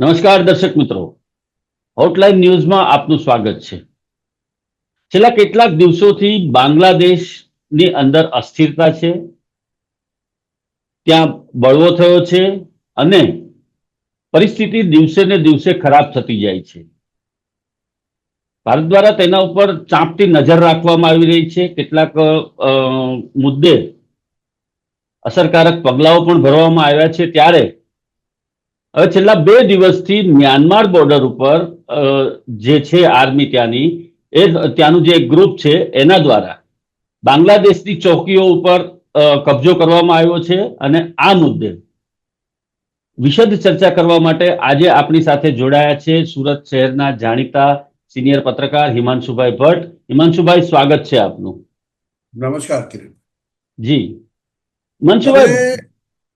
નમસ્કાર દર્શક મિત્રો, આઉટલાઈન ન્યૂઝમાં આપનું સ્વાગત છે. છેલ્લા કેટલાક દિવસોથી બાંગ્લાદેશની અંદર અસ્થિરતા છે, ત્યાં બળવો થયો છે અને પરિસ્થિતિ દિવસે ને દિવસે ખરાબ થતી જાય છે. ભારત દ્વારા તેના ઉપર ચાંપતી નજર રાખવામાં આવી રહી છે. કેટલાક મુદ્દે અસરકારક પગલાઓ પણ ભરવામાં આવ્યા છે. ત્યારે હવે છેલ્લા 2 દિવસથી મ્યાનમાર બોર્ડર ઉપર જે છે આર્મી ત્યાંની, એ ત્યાંનું જે ગ્રુપ છે એના દ્વારા બાંગ્લાદેશની ચોકીઓ ઉપર કબજો કરવામાં આવ્યો છે. અને આ મુદ્દે વિશદ ચર્ચા કરવા માટે આજે આપણી સાથે જોડાયા છે સુરત શહેરના જાણીતા સિનિયર પત્રકાર હિમાંશુભાઈ ભટ્ટ. હિમાંશુભાઈ, સ્વાગત છે આપનું. નમસ્કાર કિરણ જી હિમાંશુભાઈ,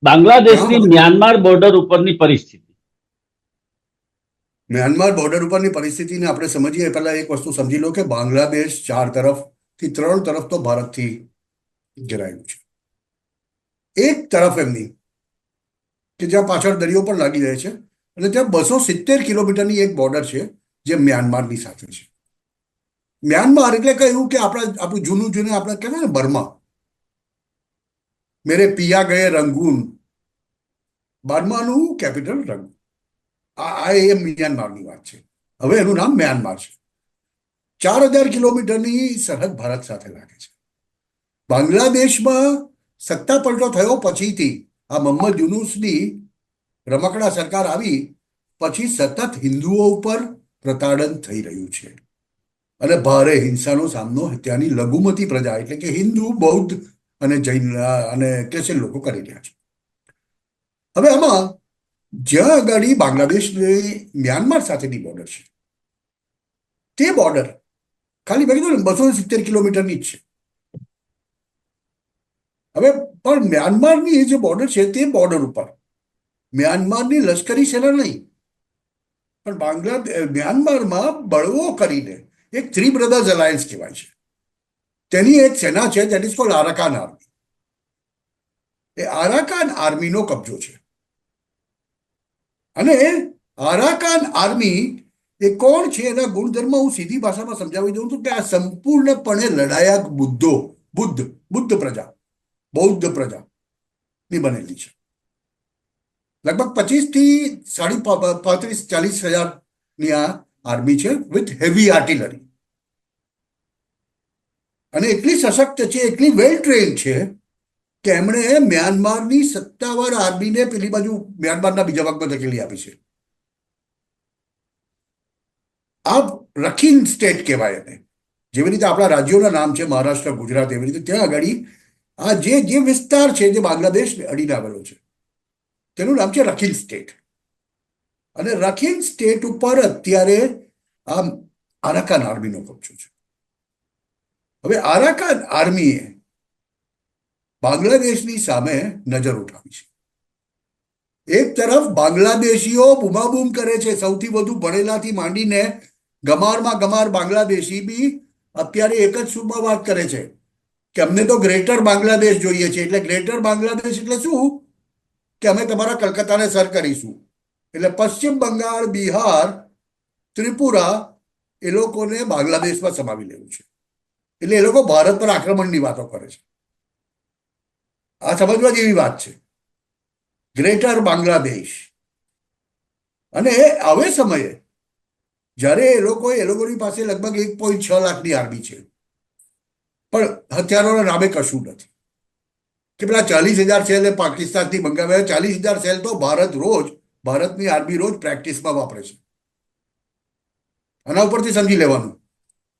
બાંગ્લાદેશની મ્યાનમાર બોર્ડર ઉપરની પરિસ્થિતિ. મ્યાનમાર બોર્ડર ઉપરની પરિસ્થિતિને આપણે સમજીએ પહેલા એક વસ્તુ સમજી લો કે બાંગ્લાદેશ 4 તરફથી 3 તરફ તો ભારતથી ઘેરાયેલું છે. એક તરફ એમની કે જ્યાં પાછળ દરિયો પણ લાગી રહે છે અને ત્યાં 270 કિલોમીટરની એક બોર્ડર છે જે મ્યાનમારની સાથે છે. મ્યાનમાર એટલે કહ્યું કે આપણું જૂનું આપણે કહેવાય ને બર્મા, મેરે પિયા ગયે રંગૂન, બર્માનું કેપિટલ રંગૂન. આ એ મ્યાનમારની વાત છે. હવે એનું નામ મ્યાનમાર છે. 4000 કિલોમીટરની સરહદ ભારત સાથે લાગે છે. બાંગ્લાદેશમાં સત્તા પલટો થયો પછીથી આ મોહમ્મદ યુનુસની રમકડા સરકાર આવી પછી સતત હિન્દુઓ ઉપર પ્રતાડન થઈ રહ્યું છે અને ભારે હિંસાનો સામનો ત્યાંની લઘુમતી પ્રજા એટલે કે હિન્દુ, બૌદ્ધ અને જૈન અને ક્રિશ્ચન લોકો કરી રહ્યા છે. હવે આમાં જ્યાં આગળ બાંગ્લાદેશની મ્યાનમાર સાથેની બોર્ડર છે, તે બોર્ડર ખાલી મેં કીધું ને 270 કિલોમીટરની જ છે. હવે પણ મ્યાનમારની જે બોર્ડર છે તે બોર્ડર ઉપર મ્યાનમારની લશ્કરી સેના નહીં, પણ મ્યાનમારમાં બળવો કરીને એક થ્રી બ્રધર્સ અલાયન્સ કહેવાય છે, તેની એક સેના છે that is called Arakan army. A Arakan આર્મીનો કબજો છે. અને આરાકાન આર્મી એ કોણ છે, એના ગુણધર્મ હું સીધી ભાષામાં સમજાવી દઉં છું કે આ સંપૂર્ણપણે લડાયક બુદ્ધ પ્રજા, બૌદ્ધ પ્રજાની બનેલી છે. લગભગ 25 થી 35-40 હજારની આ આર્મી છે વિથ હેવી આર્ટિલરી. અને એટલી સશક્ત છે, એટલી વેલ ટ્રેન છે કે એમણે મ્યાનમારની સત્તાવાર આર્મીને પેલી બાજુ મ્યાનમારના બીજા ભાગમાં ધકેલી આપી છે. આ રખીન સ્ટેટ કહેવાય એને. જેવી રીતે આપણા રાજ્યોના નામ છે મહારાષ્ટ્ર, ગુજરાત, એવી રીતે ત્યાં આગળ આ જે વિસ્તાર છે જે બાંગ્લાદેશને અડીને આવેલો છે તેનું નામ છે રખીન સ્ટેટ. અને રખીન સ્ટેટ ઉપર અત્યારે આ આરાકાન આર્મીનો કબજો છે. હવે આરાકાન આર્મીએ બાંગ્લાદેશની સામે નજર ઉઠાવી છે. એક તરફ બાંગ્લાદેશીઓ બૂમાબૂમ કરે છે, સૌથી વધુ ભણેલાથી માંડીને ગમારમાં ગમાર બાંગ્લાદેશી બી અત્યારે એક જ સુરમાં વાત કરે છે કે અમને તો ગ્રેટર બાંગ્લાદેશ જોઈએ છે. એટલે ગ્રેટર બાંગ્લાદેશ એટલે શું કે અમે તમારા કલકત્તાને સર કરીશું. એટલે પશ્ચિમ બંગાળ, બિહાર, ત્રિપુરા એ લોકોને બાંગ્લાદેશમાં સમાવી લેવું છે. એટલે એ લોકો ભારત પર આક્રમણની વાતો કરે છે. આ સમજવા જેવી વાત છે, ગ્રેટર બાંગ્લાદેશ. અને હવે સમયે જ્યારે એ લોકોની પાસે લગભગ 1.6 લાખની આર્મી છે, પણ હથિયારોના નામે કશું નથી. કે પેલા 40,000 સેલ એ પાકિસ્તાનથી મંગાવ્યા. 40,000 સેલ તો ભારતની આર્મી રોજ પ્રેક્ટિસમાં વાપરે છે. આના ઉપરથી સમજી લેવાનું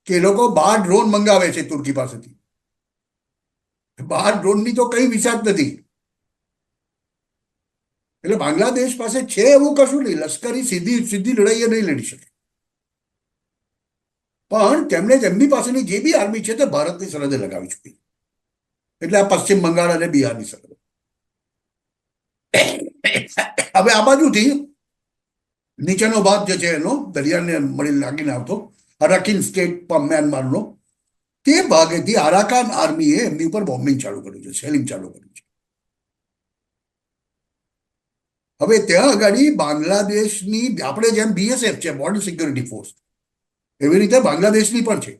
કે એ લોકો 12 ડ્રોન મંગાવે છે તુર્કી પાસેથી. 12 ડ્રોનની તો કઈ વિસાત નથી. એટલે બાંગ્લાદેશ પાસે છે એવું કશું નહીં, લશ્કરી સીધી લડાઈએ નહીં લડી શકે. પણ તેમણે તેમની પાસેની જે બી આર્મી છે તે ભારતની સરહદે લગાવી ચૂકી. એટલે આ પશ્ચિમ બંગાળ અને બિહારની સરહદ. હવે આ બાજુથી નીચેનો ભાગ જે છે એનો દરિયાને મળી લાગીને આવતો અરાકીન સ્ટેટ મ્યાનમારનો, તે ભાગેથી આરાકાન આર્મીએ એમની ઉપર બોમ્બિંગ ચાલુ કર્યું છે, સેલિંગ ચાલુ કર્યું છે. હવે ત્યાં આગળ બાંગ્લાદેશની આપણે જેમ બીએસએફ છે, બોર્ડર સિક્યોરિટી ફોર્સ, એવી રીતે બાંગ્લાદેશની પણ છે.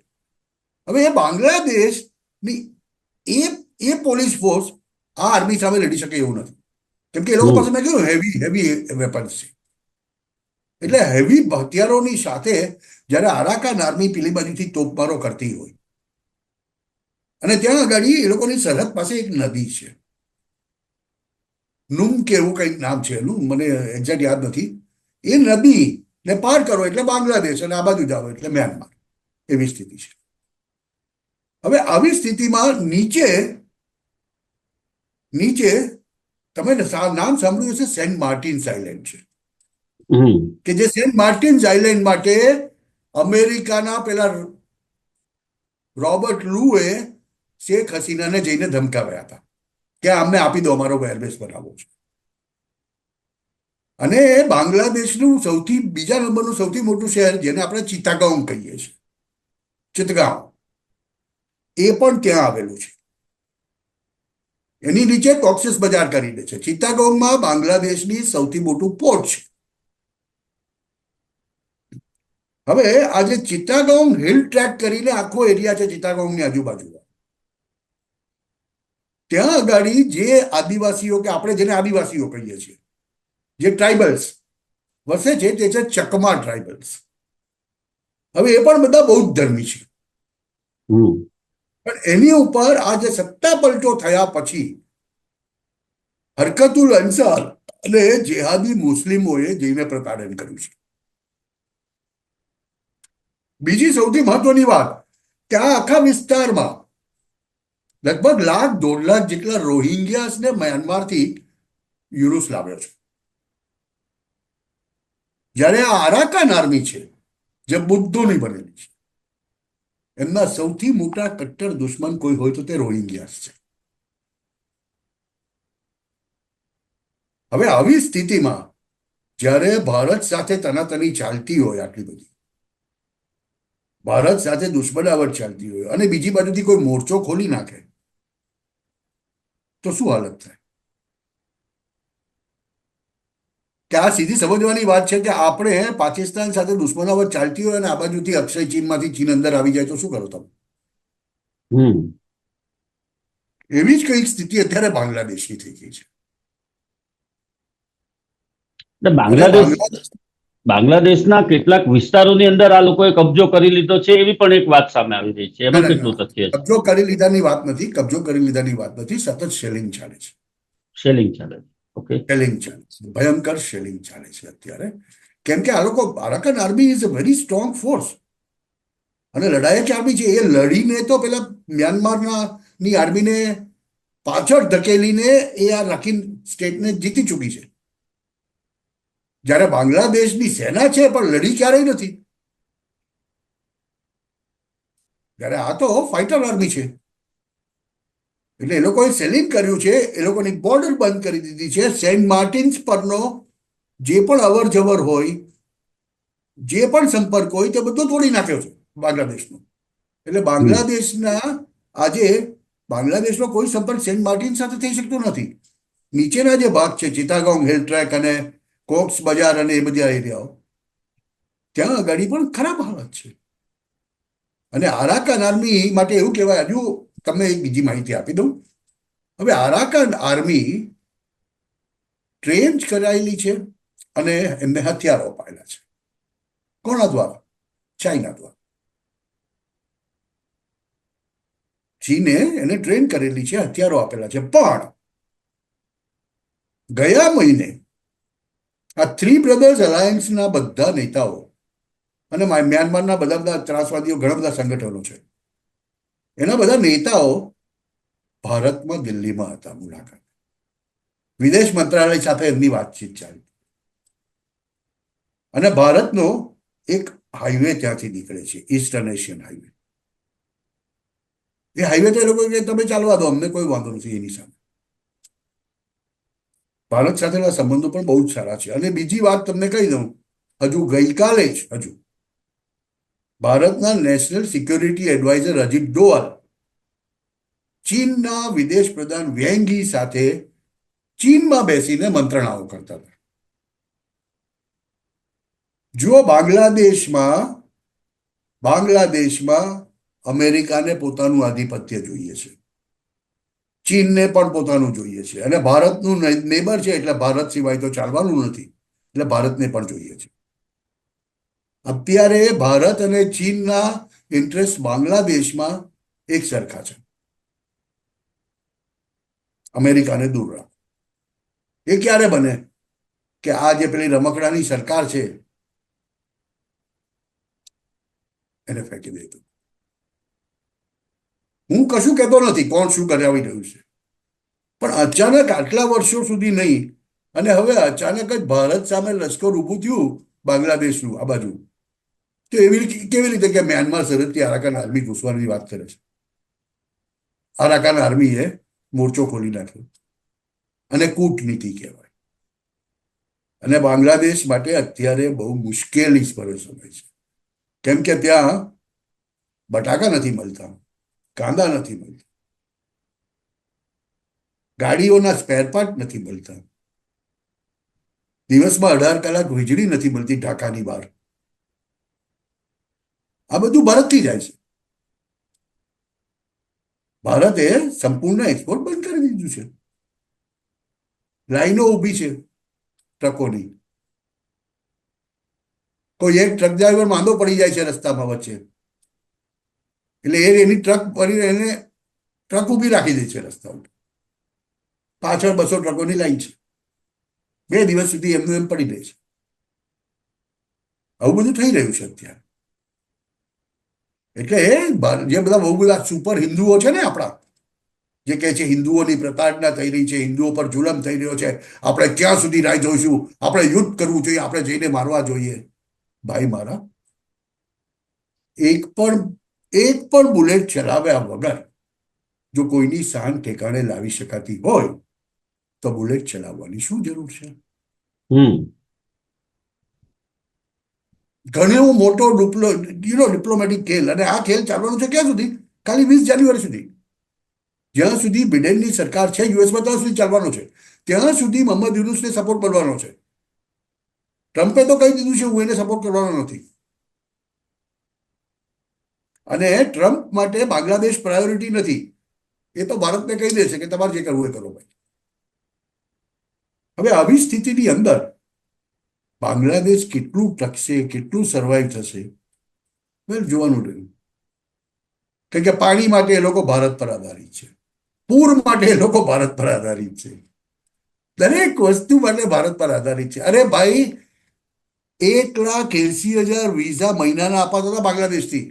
હવે એ બાંગ્લાદેશની એ એ પોલીસ ફોર્સ આ આર્મી સામે લડી શકે એવું નથી, કેમ કે એ લોકો પાસે મેં કહ્યું હેવી વેપન્સ છે. એટલે હેવી હથિયારોની સાથે જ્યારે આરાકાન આર્મી પેલી બાજુથી તોપમારો કરતી હોય, અને ત્યાં આગળ એ લોકોની સરહદ પાસે એક નદી છે, નુમ કે એવું કંઈક નામ છે એનું, મને એક્ઝેક્ટ યાદ નથી. એ નદીને પાર કરો એટલે બાંગ્લાદેશ, અને આ બાજુ જાઓ એટલે મ્યાનમાર, એવી સ્થિતિ છે. હવે આવી સ્થિતિમાં નીચે તમે નામ સાંભળ્યું હશે, સેન્ટ માર્ટિન્સ આઇલેન્ડ છે, કે જે સેન્ટ માર્ટિન્સ આઇલેન્ડ માટે અમેરિકાના પેલા રોબર્ટ લુએ શેખ હસીનાને જઈને ધમકાવ્યા હતા કે અમને આપી દો, અમારો એરબેઝ બનાવવો છે. અને બાંગ્લાદેશનું બીજા નંબરનું સૌથી મોટું શહેર, જેને આપણે ચિત્તાગાંવ કહીએ છીએ, ચિત્તગાંવ, એ પણ ત્યાં આવેલું છે. એની નીચે કોક્સેસ બજાર કરીને છે. ચિત્તાગાંવમાં બાંગ્લાદેશની સૌથી મોટું પોર્ટ છે. હવે આજે ચિત્તાગાંવ હિલ ટ્રેક કરીને આખો એરિયા છે ચિત્તાગાંવની આજુબાજુ, ત્યાં આગળ જે આદિવાસીઓ, કે આપણે જેને આદિવાસીઓ કહીએ છીએ, જે ટ્રાઇબલ્સ વસે છે, તે છે ચકમા ટ્રાઇબલ્સ. હવે એ પણ બધા બૌદ્ધ ધર્મી છે. પણ એની ઉપર આ જે સત્તા પલટો થયા પછી હરકતુલ અંસાર અને જેહાદી મુસ્લિમોએ જઈને પ્રતાડન કર્યું છે. બીજી સૌથી મહત્વની વાત કે આ આખા વિસ્તારમાં લગભગ 1.5-1.5 લાખ જેટલા રોહિંગ્યાસને મ્યાનમારથી યુનુસ લાવ્યો છે. જ્યારે આ આરાકાન આર્મી છે, જે બુદ્ધોની બનેલી છે, એમના સૌથી મોટા કટ્ટર દુશ્મન કોઈ હોય તો તે રોહિંગ્યાસ છે. હવે આવી સ્થિતિમાં જ્યારે ભારત સાથે તનાતની ચાલતી હોય, આટલી બધી ભારત સાથે દુશ્મનાવટ ચાલતી હોય, અને બીજી બાજુથી કોઈ મોરચો ખોલી નાખે તો શું હાલત થાય? કે આ સીધી સમજવાની વાત છે કે આપણે પાકિસ્તાન સાથે દુશ્મનાવટ ચાલતી હોય અને આ બાજુથી અક્ષય ચીનમાંથી ચીન અંદર આવી જાય તો શું કરો તમે? એવી જ કંઈક સ્થિતિ અત્યારે બાંગ્લાદેશની થઈ ગઈ છે. બાંગ્લાદેશના કેટલાક વિસ્તારોની અંદર આ લોકોએ કબજો કરી લીધો છે, એવી પણ એક વાત સામે આવી રહી છે. એમાં કેટલું તથ્ય છે? કબજો કરી લીધાની વાત નથી, સતત શેલિંગ ચાલે છે. શેલિંગ ચાલે છે. ઓકે, શેલિંગ ચાલે છે, ભયંકર શેલિંગ ચાલે છે અત્યારે. કેમ કે આ લોકો, Arakan army is a very strong force, અને લડાયક આર્મી છે. એ લડીને તો પેલા મ્યાનમારની આર્મીને પાછળ ધકેલીને એ આ રાખીન સ્ટેટને જીતી ચૂકી છે. જ્યારે બાંગ્લાદેશની સેના છે પણ લડી ક્યારેય નથી. જ્યારે આ તો ફાઇટર આર્મી છે. એટલે એ લોકોએ સેલિંગ કર્યું છે, એ લોકોની બોર્ડર બંધ કરી દીધી છે. સેન્ટ માર્ટિન્સ પરનો જે પણ અવર જવર હોય, જે પણ સંપર્ક હોય, તે બધો તોડી નાખ્યો છે બાંગ્લાદેશનો. એટલે બાંગ્લાદેશનો કોઈ સંપર્ક સેન્ટ માર્ટિન સાથે થઈ શકતો નથી. નીચેના જે ભાગ છે, ચિત્તાગાંવ હિલ ટ્રેક અને કોક્સ બજાર અને એ બધા એરિયાઓ, ત્યાં આગળ પણ ખરાબ હાલત છે. અને આરાકાન આર્મી માટે એવું કહેવાય, હજુ તમને એક બીજી માહિતી આપી દઉં. હવે આરાકાન આર્મી ટ્રેન કરાયેલી છે અને એમને હથિયારો અપાયેલા છે. કોના દ્વારા? ચાઇના દ્વારા. ચીને એને ટ્રેન કરેલી છે, હથિયારો આપેલા છે. પણ ગયા મહિને આ થ્રી બ્રધર્સ અલાયન્સના બધા નેતાઓ અને મ્યાનમારના બધા ત્રાસવાદીઓ, ઘણા બધા સંગઠનો છે, એના બધા નેતાઓ ભારતમાં, દિલ્હીમાં હતા મુલાકાત. વિદેશ મંત્રાલય સાથે એમની વાતચીત ચાલી. અને ભારતનો એક હાઈવે ત્યાંથી નીકળે છે, ઈસ્ટર્ન એશિયન હાઈવે. એ હાઈવે તો એ લોકો કે તમે ચાલવા દો, અમને કોઈ વાંધો નથી એની સામે. ભારત સાથેના સંબંધો પણ બહુ જ સારા છે. અને બીજી વાત તમને કહી દઉં, ગઈકાલે જ ભારતના national security adviser Ajit Doval ચીનના વિદેશ પ્રધાન વેંગ યી સાથે ચીનમાં બેસીને મંત્રણાઓ કરતા હતા. જો બાંગ્લાદેશમાં અમેરિકાને પોતાનું આધિપત્ય જોઈએ છે, ચીનને પણ પોતાનું જોઈએ છે, અને ભારતનું નેબર છે એટલે ભારત સિવાય તો ચાલવાનું નથી, એટલે ભારતને પણ જોઈએ છે. અત્યારે ભારત અને ચીનના ઇન્ટરેસ્ટ બાંગ્લાદેશમાં એક સરખા છે. અમેરિકાને દૂર રાખો. એ ક્યારે બને કે આ જે પેલી રમકડાની સરકાર છે એને ફેંકી દે. હું કશું કહેતો નથી કોણ શું કરાવી રહ્યું છે, પણ અચાનક આટલા વર્ષો સુધી નહીં, અને હવે અચાનક જ ભારત સામે લશ્કર ઊભું થયું બાંગ્લાદેશનું આ બાજુ, તો કેવી રીતે કે મ્યાનમાર સરહદથી અરાકાન આર્મી ઘૂસવાની વાત કરે છે. અરાકાન આર્મીએ મોરચો ખોલી નાખ્યો, અને કૂટનીતિ કહેવાય. અને બાંગ્લાદેશ માટે અત્યારે બહુ મુશ્કેલી ભર્યો સમય છે, કેમ કે ત્યાં બટાકા નથી મળતા, કાંદા નથી મળતા, ગાડીઓના સ્પેર પાર્ટ નથી મળતા, દિવસમાં 18 કલાક વીજળી નથી મળતી ઢાકાની બહાર. આ બધું ભારતથી જાય છે. ભારતે સંપૂર્ણ એક્સપોર્ટ બંધ કરી દીધું છે. લાઈનો ઊભી છે ટ્રકોની. કોઈ એક ટ્રક ડ્રાઈવર માંદો પડી જાય છે રસ્તામાં વચ્ચે, એટલે એની ટ્રક ભરીને એને ટ્રક ઊભી રાખી દે છે રસ્તા ઉપર. પાછળ 200 ટ્રકોની લાઈન છે, 2 દિવસ સુધી એમનું એમ પડી રહે છે. આવું બધું થઈ રહ્યું છે અત્યારે. એટલે જે બધા બહુ બધા સુપર હિન્દુઓ છે ને આપણા, જે કહે છે હિન્દુઓની પ્રતાડના થઈ રહી છે, હિન્દુઓ પર જુલમ થઈ રહ્યો છે, આપણે ક્યાં સુધી રાહ જોઈશું, આપણે યુદ્ધ કરવું જોઈએ, આપણે જઈને મારવા જોઈએ. ભાઈ મારા, એક પણ બુલેટ ચલાવ્યા વગર જો કોઈની શાન ઠેકાણે લાવી શકાતી હોય તો બુલેટ ચલાવવાની શું જરૂર છે? ઘણો મોટો ડિપ્લોમેટિક ખેલ, અને આ ખેલ ચાલવાનો છે ક્યાં સુધી? ખાલી 20 જાન્યુઆરી સુધી. જ્યાં સુધી બિડેનની સરકાર છે યુએસમાં ત્યાં સુધી ચાલવાનો છે. ત્યાં સુધી મોહમ્મદ યુનુસને સપોર્ટ કરવાનો છે. ટ્રમ્પે તો કહી દીધું છે હું એને સપોર્ટ કરવાનો નથી. અને ટ્રમ્પ માટે બાંગ્લાદેશ પ્રાયોરિટી નથી. એ તો ભારતને કહી દે છે કે તમારે જે કરવું એ કરો ભાઈ. હવે આવી સ્થિતિની અંદર બાંગ્લાદેશ કેટલું ટકશે, કેટલું સર્વાઈવ થશે, જોવાનું રહ્યું. કારણ કે પાણી માટે એ લોકો ભારત પર આધારિત છે, પૂર માટે એ લોકો ભારત પર આધારિત છે, દરેક વસ્તુ માટે ભારત પર આધારિત છે. અરે ભાઈ, 1,80,000 વિઝા મહિનાના અપાતા હતા બાંગ્લાદેશથી,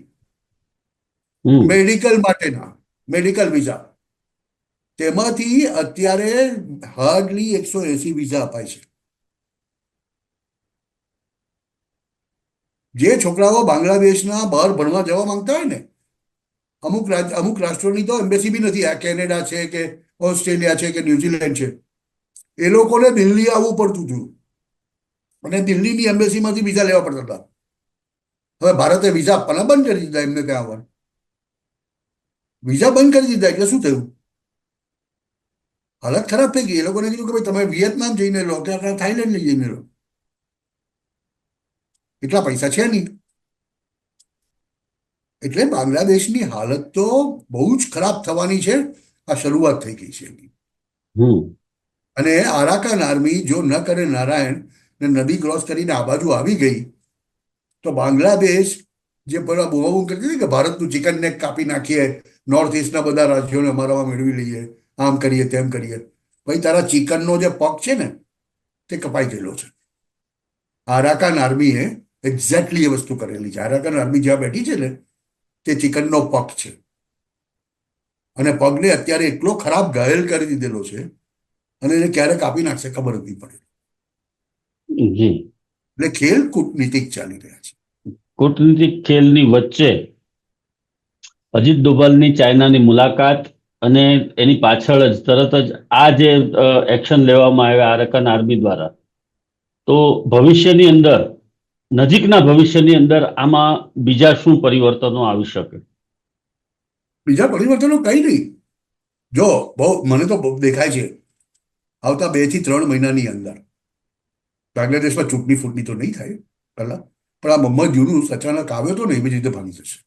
મેડિકલ માટેના, મેડિકલ વિઝા. તેમાંથી અત્યારે હાર્ડલી 180 વિઝા અપાય છે. જે છોકરાઓ બાંગ્લાદેશના બહાર ભણવા જવા માંગતા હોય ને, અમુક રાષ્ટ્રોની તો એમ્બેસી બી નથી, આ કેનેડા છે કે ઓસ્ટ્રેલિયા છે કે ન્યુઝીલેન્ડ છે, એ લોકોને દિલ્હી આવવું પડતું હતું, અને દિલ્હીની એમ્બેસીમાંથી વિઝા લેવા પડતા હતા. હવે ભારતે વિઝા આપવાના બંધ કરી દીધા એમને ત્યાં આવવા. વિઝા બંધ કરી દીધા એટલે શું થયું? હાલત ખરાબ થઈ ગઈ. એ લોકોને કીધું કે ભાઈ તમે વિયેતનામ જઈને લો કે થાઈલેન્ડ જઈને લો, એટલા પૈસા છે નહીં. એટલે બાંગ્લાદેશની હાલત તો બહુ જ ખરાબ થવાની છે. આ શરૂઆત થઈ ગઈ છે એની. અને આરાકાન આર્મી જો ન કરે નારાયણ ને નદી ક્રોસ કરીને આ બાજુ આવી ગઈ તો બાંગ્લાદેશ જે પેલા બૂમાબૂમ કરતી હતી કે ભારતનું ચિકન નેક કાપી નાખીએ, નોર્થ ઇસ્ટના બધા રાજ્યોને અમારામાં મેળવી લઈએ, આમ કરીએ તેમ કરીએ. ભાઈ તારા ચિકનનો જે પગ છે ને તે કપાઈ ગયેલો છે. આરાકાન આર્મીએ એક્ઝેક્ટલી એ વસ્તુ કરેલી છે. આરાકાન આર્મી જ્યાં બેઠી છે ને તે ચિકનનો પગ છે, અને પગને અત્યારે એટલો ખરાબ ઘાયલ કરી દીધેલો છે, અને એને ક્યારે કાપી નાખશે ખબર જ નહીં પડે. એટલે ખેલ કૂટનીતિક ચાલી રહ્યા છે. કૂટનીતિક ખેલની વચ્ચે અજીત ડોભાલની ચાઇનાની મુલાકાત, અને એની પાછળ જ તરત જ આ જે એક્શન લેવામાં આવ્યા આરાકાન આર્મી દ્વારા, તો ભવિષ્યની અંદર, નજીકના ભવિષ્યની અંદર આમાં બીજા શું પરિવર્તનો આવી શકે? બીજા પરિવર્તનો કઈ નહીં. જો બહુ મને તો દેખાય છે આવતા 2 થી 3 મહિનાની અંદર બાંગ્લાદેશમાં ચૂંટણી ફૂટણી તો નહીં થાય પહેલા, પણ આ મોહમ્મદ યુનુસ અચાનક આવ્યો તો ને એવી રીતે ભાગી જશે.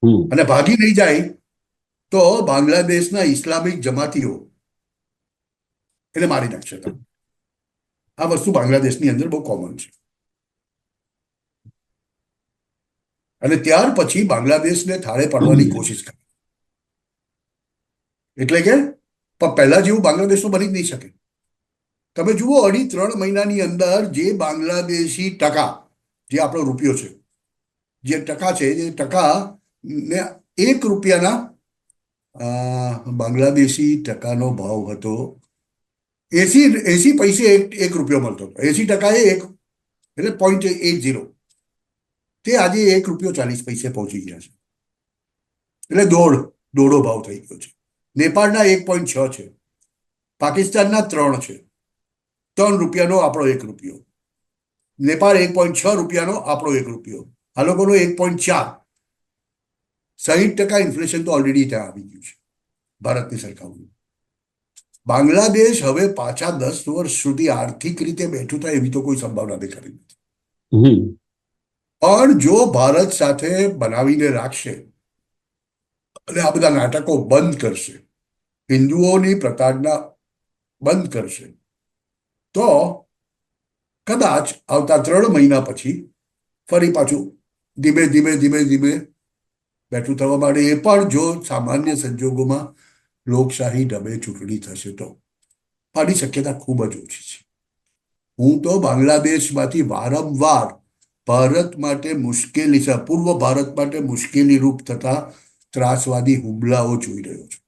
હમ અને ભાગી નહીં જાય તો બાંગ્લાદેશના ઇસ્લામિક જમાતીઓ એને મારી નાખશે. આ વસ્તુ બાંગ્લાદેશની અંદર બહુ કોમન છે. અને ત્યાર પછી બાંગ્લાદેશને થાળે પાડવાની કોશિશ કરે. એટલે કે પણ પહેલા જેવું બાંગ્લાદેશનું બની જ નહીં શકે. તમે જુઓ 2.5-3 મહિનાની અંદર જે બાંગ્લાદેશી ટકા, જે આપણો રૂપિયો છે, જે ટકા છે, એ ટકા ને 1 રૂપિયાના બાંગ્લાદેશી ટકાનો ભાવ હતો 80 પૈસે એક રૂપિયો મળતો હતો. 80% એક એટલે 0.80. તે આજે 1 રૂપિયો 40 પૈસે પહોંચી ગયા છે. એટલે દોઢો ભાવ થઈ ગયો છે. નેપાળના 1.6 છે, પાકિસ્તાનના 3 છે. 3 રૂપિયાનો આપણો 1 રૂપિયો. નેપાળ 1.6 રૂપિયાનો આપણો 1 રૂપિયો. આ લોકોનો 1.4. 60% ઇન્ફ્લેશન તો ઓલરેડી ત્યાં આવી ગયું છે ભારતની સરખામણીમાં. બાંગ્લાદેશ હવે પાછા 10 વર્ષ સુધી આર્થિક રીતે બેઠું થાય એવી તો કોઈ સંભાવના દેખાતી નથી. પણ જો ભારત સાથે બનાવીને રાખશે અને આ બધા નાટકો બંધ કરશે, હિન્દુઓની પ્રતાડના બંધ કરશે, તો કદાચ આવતા 3 મહિના પછી ફરી પાછું ધીમે ધીમે બેઠું થવા માંડે. એ પણ જો સામાન્ય સંજોગોમાં લોકશાહી ઢબે ચૂંટણી થશે તો. આની શક્યતા ખૂબ જ ઓછી છે. હું તો બાંગ્લાદેશમાંથી વારંવાર ભારત માટે મુશ્કેલી છે, પૂર્વ ભારત માટે મુશ્કેલી રૂપ થતા ત્રાસવાદી હુમલાઓ જોઈ રહ્યો છું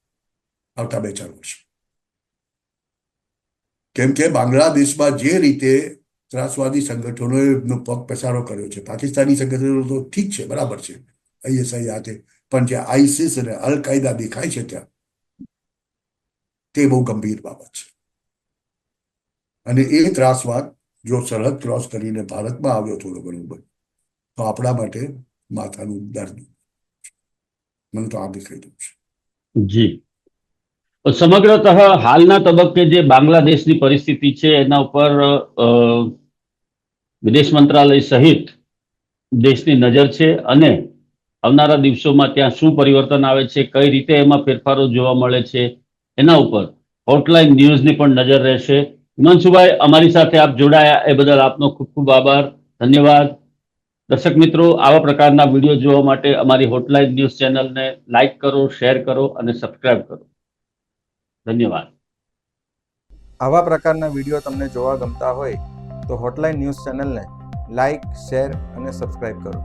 આવતા 2-4 વર્ષ. કેમ કે બાંગ્લાદેશમાં જે રીતે ત્રાસવાદી સંગઠનોએ એમનો પગ પસારો કર્યો છે, પાકિસ્તાની સંગઠનો તો ઠીક છે, બરાબર છે, ISI હાથે, પણ જે આઈસિસ અને અલ કાયદા દેખાય છે ત્યાં, તે બહુ ગંભીર બાબત છે. અને એ ત્રાસવાદ જો સરહદ ક્રોસ કરીને ભારતમાં આવ્યો થોડો ઘણો તો આપણા માટે માથાનું દર્દ. મને તો આ દેખાઈ રહ્યું છે. જી, સમગ્રતઃ હાલના તબક્કે જે બાંગ્લાદેશની પરિસ્થિતિ છે એના ઉપર વિદેશ મંત્રાલય સહિત દેશની નજર છે અને આવનારા દિવસોમાં ત્યાં શું પરિવર્તન આવે છે, કઈ રીતે એમાં ફેરફારો જોવા મળે છે, એના ઉપર હોટલાઇન ન્યૂઝની પણ નજર રહેશે. હિમાંશુભાઈ, અમારી સાથે આપ જોડાયા એ બદલ આપનો ખૂબ ખૂબ આભાર, ધન્યવાદ. દર્શક મિત્રો, આવા પ્રકારના વિડીયો જોવા માટે અમારી હોટલાઇન ન્યૂઝ ચેનલને લાઇક કરો, શેર કરો અને સબસ્ક્રાઇબ કરો. ધન્યવાદ. આવા પ્રકારના વિડીયો તમને જોવા ગમતા હોય તો હોટલાઇન ન્યૂઝ ચેનલને લાઇક, શેર અને સબસ્ક્રાઇબ કરો.